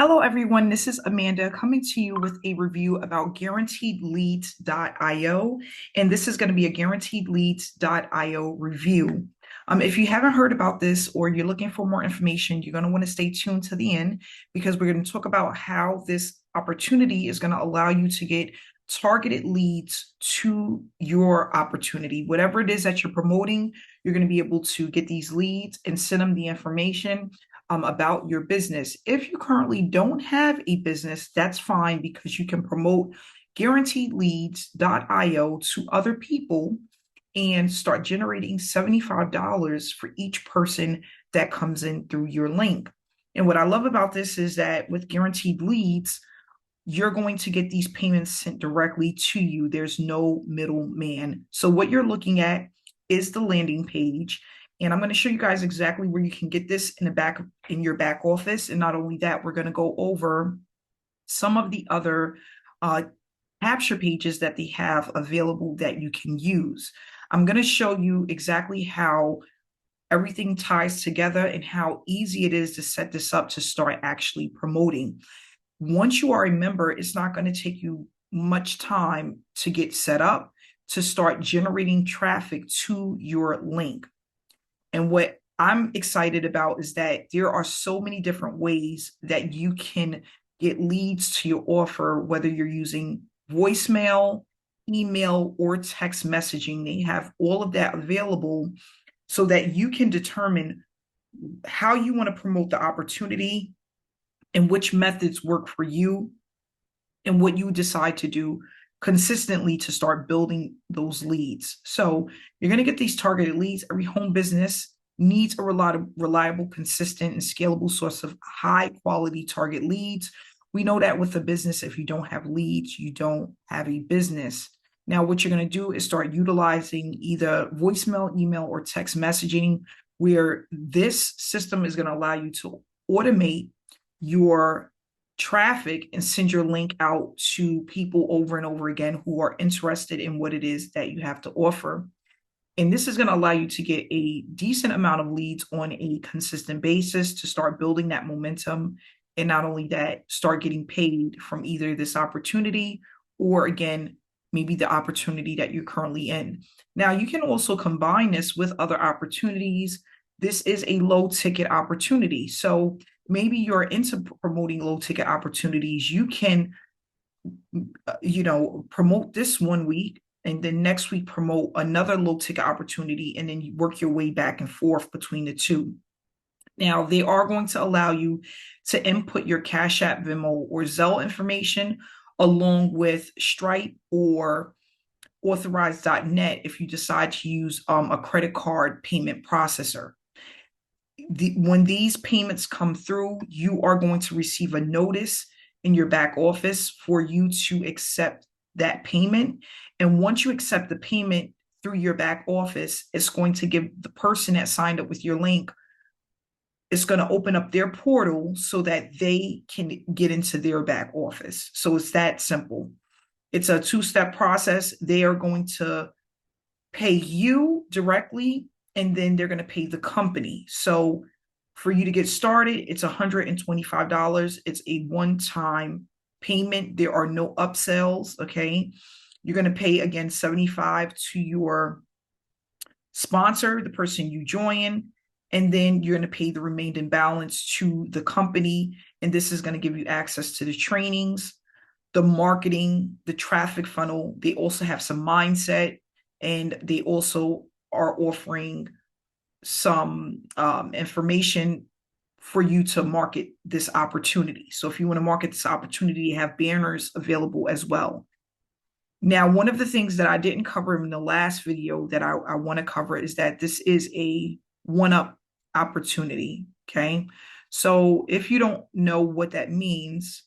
Hello, everyone. This is Amanda coming to you with a review about guaranteedleads.io. And this is going to be a guaranteedleads.io review. If you haven't heard about this or you're looking for more information, you're going to want to stay tuned to the end because we're going to talk about how this opportunity is going to allow you to get targeted leads to your opportunity. Whatever it is that you're promoting, you're going to be able to get these leads and send them the information about your business. If you currently don't have a business, that's fine because you can promote guaranteedleads.io to other people and start generating $75 for each person that comes in through your link. And what I love about this is that with guaranteed leads, you're going to get these payments sent directly to you. There's no middleman. So what you're looking at is the landing page. And I'm going to show you guys exactly where you can get this in your back office. And not only that, we're going to go over some of the other capture pages that they have available that you can use. I'm going to show you exactly how everything ties together and how easy it is to set this up to start actually promoting. Once you are a member, it's not going to take you much time to get set up to start generating traffic to your link. And what I'm excited about is that there are so many different ways that you can get leads to your offer, whether you're using voicemail, email, or text messaging. They have all of that available so that you can determine how you want to promote the opportunity and which methods work for you and what you decide to do consistently to start building those leads. So you're going to get these targeted leads. Every home business needs a reliable, consistent, and scalable source of high quality target leads. We know that with a business, if you don't have leads, you don't have a business. Now, what you're going to do is start utilizing either voicemail, email, or text messaging, where this system is going to allow you to automate your traffic and send your link out to people over and over again who are interested in what it is that you have to offer. And this is going to allow you to get a decent amount of leads on a consistent basis to start building that momentum. And not only that, start getting paid from either this opportunity or, again, maybe the opportunity that you're currently in. Now, you can also combine this with other opportunities. This is a low ticket opportunity. So maybe you're into promoting low ticket opportunities. You can, promote this one week and then next week promote another low ticket opportunity, and then you work your way back and forth between the two. Now, they are going to allow you to input your Cash App, Venmo, or Zelle information along with Stripe or Authorize.net if you decide to use a credit card payment processor. When these payments come through, you are going to receive a notice in your back office for you to accept that payment. And once you accept the payment through your back office, it's going to give the person that signed up with your link, it's going to open up their portal so that they can get into their back office. So it's that simple. It's a two-step process. They are going to pay you directly, and then they're going to pay the company. So for you to get started, it's $125. It's a one-time payment. There are no upsells, okay? You're going to pay, again, $75 to your sponsor, the person you join, and then you're going to pay the remaining balance to the company. And this is going to give you access to the trainings, the marketing, the traffic funnel. They also have some mindset, and they also are offering some information for you to market this opportunity. So if you want to market this opportunity, you have banners available as well. Now, one of the things that I didn't cover in the last video that I want to cover is that this is a one-up opportunity, okay? So if you don't know what that means,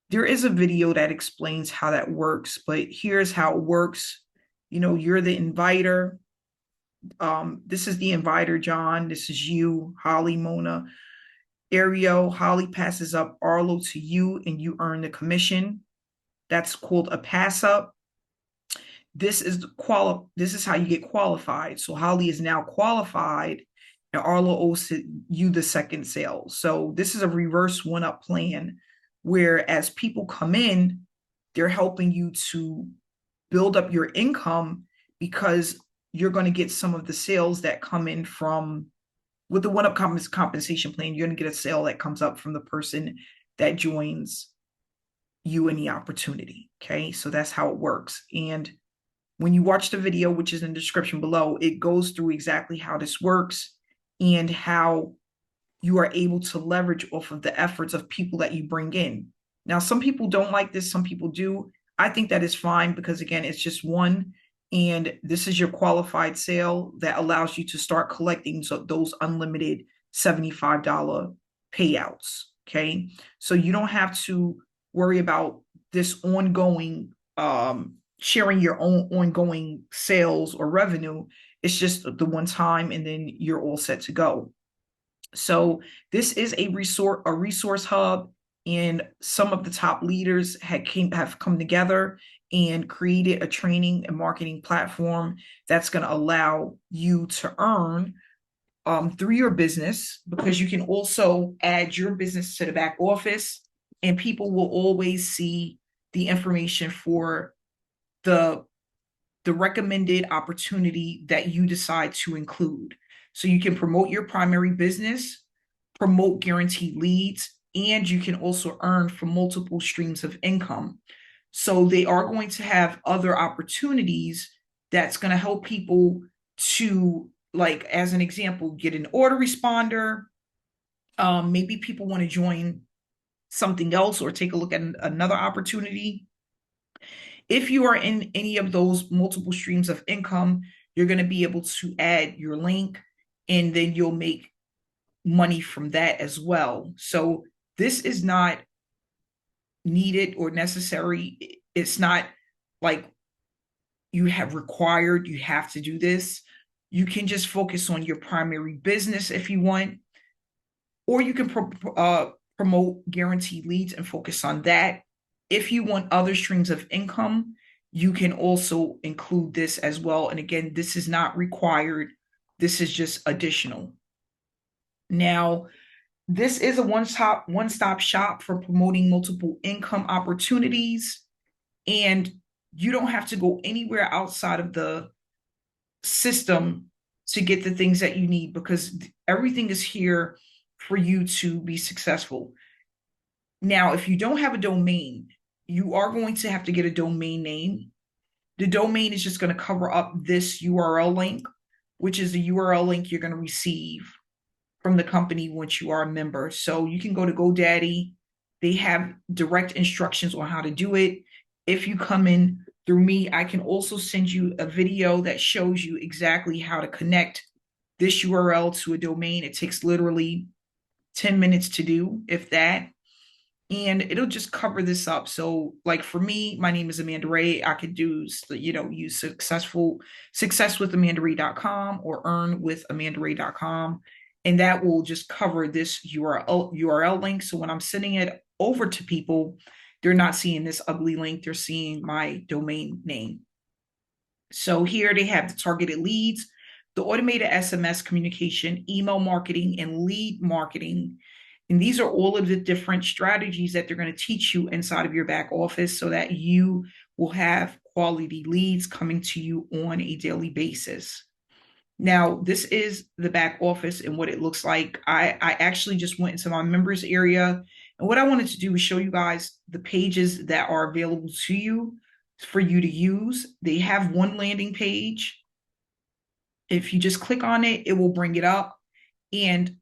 there is a video that explains how that works, but here's how it works. You're the inviter. This is the inviter, John. This is you, Holly, Mona, Ariel. Holly passes up Arlo to you, and you earn the commission. That's called a pass up. This is how you get qualified. So Holly is now qualified, and Arlo owes you the second sale. So this is a reverse one-up plan. Whereas people come in, they're helping you to build up your income because you're going to get some of the sales that come in from with the one up compensation plan. You're going to get a sale that comes up from the person that joins you in the opportunity. Okay. So that's how it works. And when you watch the video, which is in the description below, it goes through exactly how this works and how you are able to leverage off of the efforts of people that you bring in. Now, some people don't like this, some people do. I think that is fine because, again, it's just one. And this is your qualified sale that allows you to start collecting those unlimited $75 payouts. Okay. So you don't have to worry about this ongoing, sharing your own ongoing sales or revenue. It's just the one time and then you're all set to go. So this is a resource hub, and some of the top leaders have come together and created a training and marketing platform that's going to allow you to earn through your business, because you can also add your business to the back office, and people will always see the information for the recommended opportunity that you decide to include. So you can promote your primary business, promote guaranteed leads, and you can also earn from multiple streams of income. So they are going to have other opportunities that's going to help people to, like, as an example, get an order responder. Maybe people want to join something else or take a look at another opportunity. If you are in any of those multiple streams of income, you're going to be able to add your link, and then you'll make money from that as well. So this is not needed or necessary. It's not like you have to do this. You can just focus on your primary business if you want, or you can promote guaranteed leads and focus on that. If you want other streams of income, you can also include this as well. And again, this is not required. This is just additional. Now, this is a one-stop shop for promoting multiple income opportunities. And you don't have to go anywhere outside of the system to get the things that you need, because everything is here for you to be successful. Now, if you don't have a domain, you are going to have to get a domain name. The domain is just going to cover up this URL link, which is the URL link you're going to receive from the company once you are a member. So you can go to GoDaddy. They have direct instructions on how to do it. If you come in through me, I can also send you a video that shows you exactly how to connect this URL to a domain. It takes literally 10 minutes to do, if that. And it'll just cover this up. So, like, for me, my name is Amanda Wray. I could do, use successwithamandaray.com or earnwithamandaray.com. And that will just cover this URL link. So when I'm sending it over to people, they're not seeing this ugly link. They're seeing my domain name. So here they have the targeted leads, the automated SMS communication, email marketing, and lead marketing. And these are all of the different strategies that they're going to teach you inside of your back office so that you will have quality leads coming to you on a daily basis. Now, this is the back office and what it looks like. I actually just went into my members area. And what I wanted to do is show you guys the pages that are available to you for you to use. They have one landing page. If you just click on it, it will bring it up. And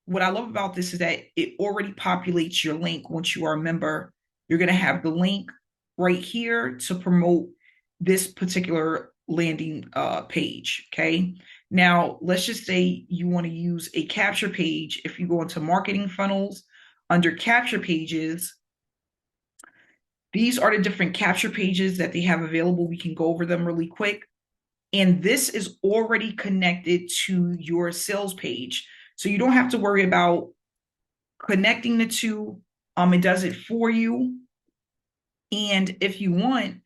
what I love about this is that it already populates your link once you are a member. You're going to have the link right here to promote this particular landing page. Okay. Now, let's just say you want to use a capture page. If you go into marketing funnels, under capture pages, these are the different capture pages that they have available. We can go over them really quick. And this is already connected to your sales page. So you don't have to worry about connecting the two. It does it for you. And if you want,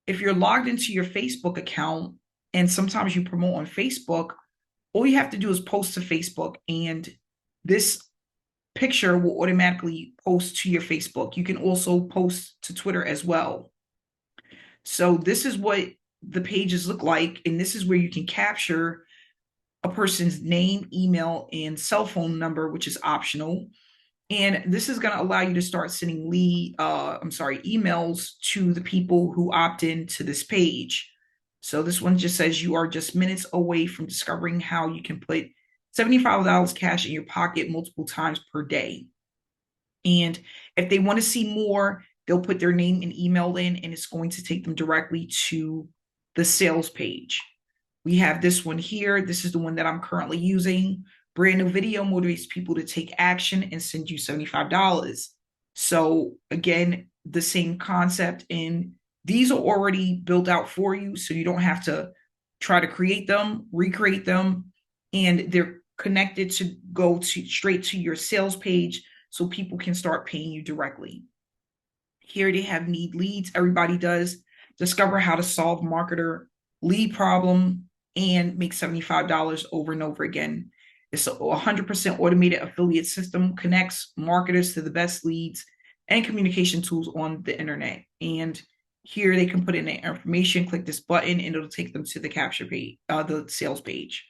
if you're logged into your Facebook account, and sometimes you promote on Facebook, all you have to do is post to Facebook, and this picture will automatically post to your Facebook. You can also post to Twitter as well. So this is what the pages look like, and this is where you can capture a person's name, email, and cell phone number, which is optional. And this is going to allow you to start sending emails to the people who opt in to this page. So this one just says you are just minutes away from discovering how you can put $75 cash in your pocket multiple times per day. And if they want to see more, they'll put their name and email in, and it's going to take them directly to the sales page. We have this one here. This is the one that I'm currently using. Brand new video motivates people to take action and send you $75. So again, the same concept, and these are already built out for you, so you don't have to try to create them, recreate them, and they're connected to go to straight to your sales page so people can start paying you directly. Here they have need leads. Everybody does. Discover how to solve marketer lead problem and make $75 over and over again. It's a 100% automated affiliate system, connects marketers to the best leads and communication tools on the internet. And here they can put in their information, click this button, and it'll take them to the capture page, the sales page.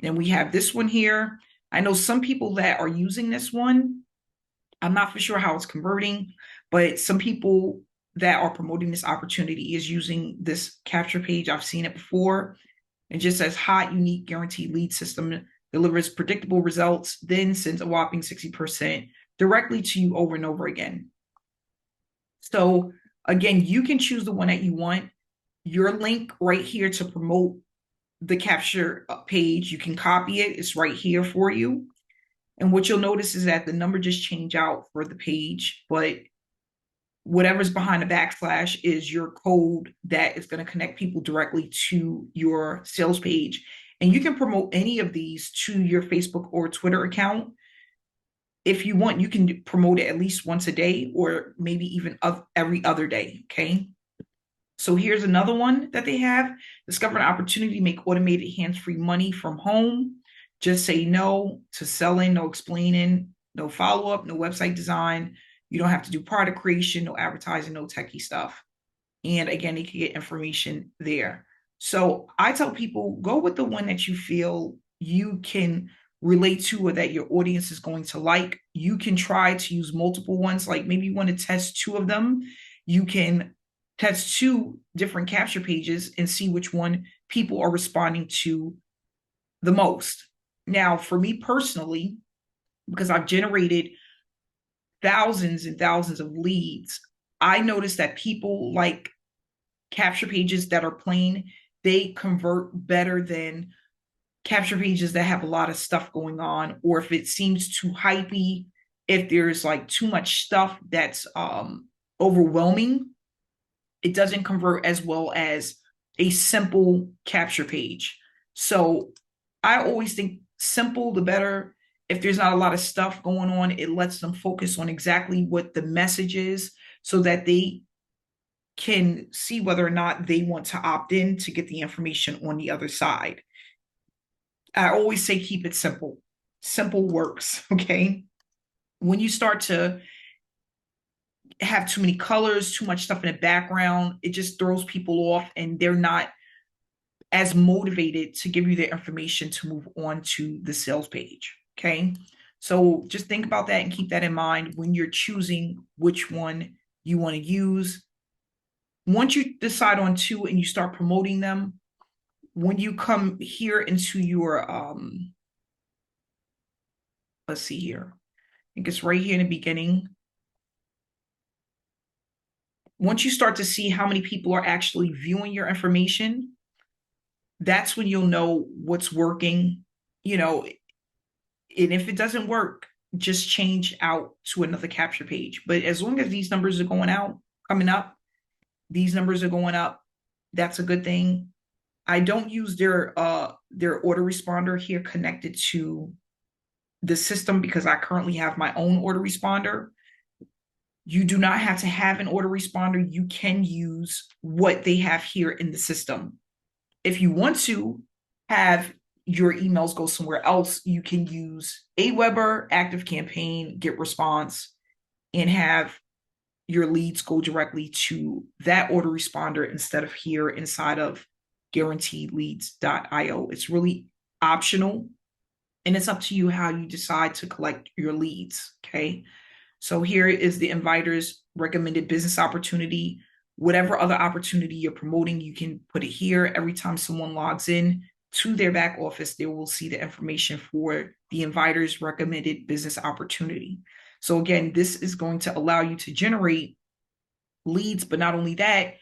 And we have this one here. I know some people that are using this one. I'm not for sure how it's converting, but some people that are promoting this opportunity is using this capture page. I've seen it before. It just says hot, unique, guaranteed lead system, delivers predictable results, then sends a whopping 60% directly to you over and over again. So again, you can choose the one that you want. Your link right here to promote the capture page, you can copy it. It's right here for you. And what you'll notice is that the number just changed out for the page, but whatever's behind the backslash is your code that is going to connect people directly to your sales page. And you can promote any of these to your Facebook or Twitter account. If you want, you can promote it at least once a day or maybe even every other day, okay? So here's another one that they have. Discover an opportunity to make automated hands-free money from home. Just say no to selling, no explaining, no follow-up, no website design. You don't have to do product creation, no advertising, no techie stuff. And again, you can get information there. So I tell people, go with the one that you feel you can relate to or that your audience is going to like. You can try to use multiple ones. Like maybe you want to test 2 of them. You can test 2 different capture pages and see which one people are responding to the most. Now, for me personally, because I've generated thousands and thousands of leads, I noticed that people like capture pages that are plain. They convert better than capture pages that have a lot of stuff going on, or if it seems too hypey, if there's like too much stuff that's overwhelming, it doesn't convert as well as a simple capture page. So I always think simple, the better. If there's not a lot of stuff going on, it lets them focus on exactly what the message is so that they can see whether or not they want to opt in to get the information on the other side. I always say keep it simple. Simple works, okay? When you start to have too many colors, too much stuff in the background, it just throws people off and they're not as motivated to give you the information to move on to the sales page, okay? So just think about that and keep that in mind when you're choosing which one you want to use. Once you decide on 2 and you start promoting them, when you come here into your, let's see here. I think it's right here in the beginning. Once you start to see how many people are actually viewing your information, that's when you'll know what's working, and if it doesn't work, just change out to another capture page. But as long as these numbers are coming up, these numbers are going up, that's a good thing. I don't use their autoresponder here connected to the system because I currently have my own autoresponder. You do not have to have an autoresponder. You can use what they have here in the system. If you want to have your emails go somewhere else, you can use Aweber, ActiveCampaign, GetResponse, and have your leads go directly to that autoresponder instead of here inside of guaranteedleads.io. It's really optional, and it's up to you how you decide to collect your leads. Okay. So here is the inviter's recommended business opportunity. Whatever other opportunity you're promoting, you can put it here. Every time someone logs in to their back office, they will see the information for the inviter's recommended business opportunity. So again, this is going to allow you to generate leads, but not only that,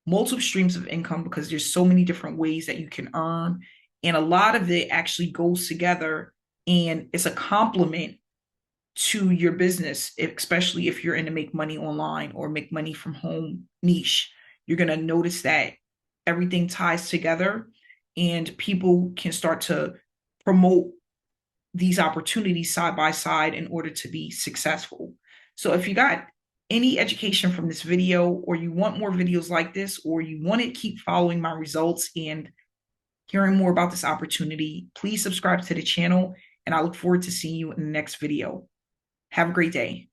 multiple streams of income, because there's so many different ways that you can earn. And a lot of it actually goes together and it's a complement to your business, especially if you're in the make money online or make money from home niche. You're going to notice that everything ties together and people can start to promote these opportunities side by side in order to be successful. So if you got any education from this video, or you want more videos like this, or you want to keep following my results and hearing more about this opportunity, please subscribe to the channel, and I look forward to seeing you in the next video. Have a great day.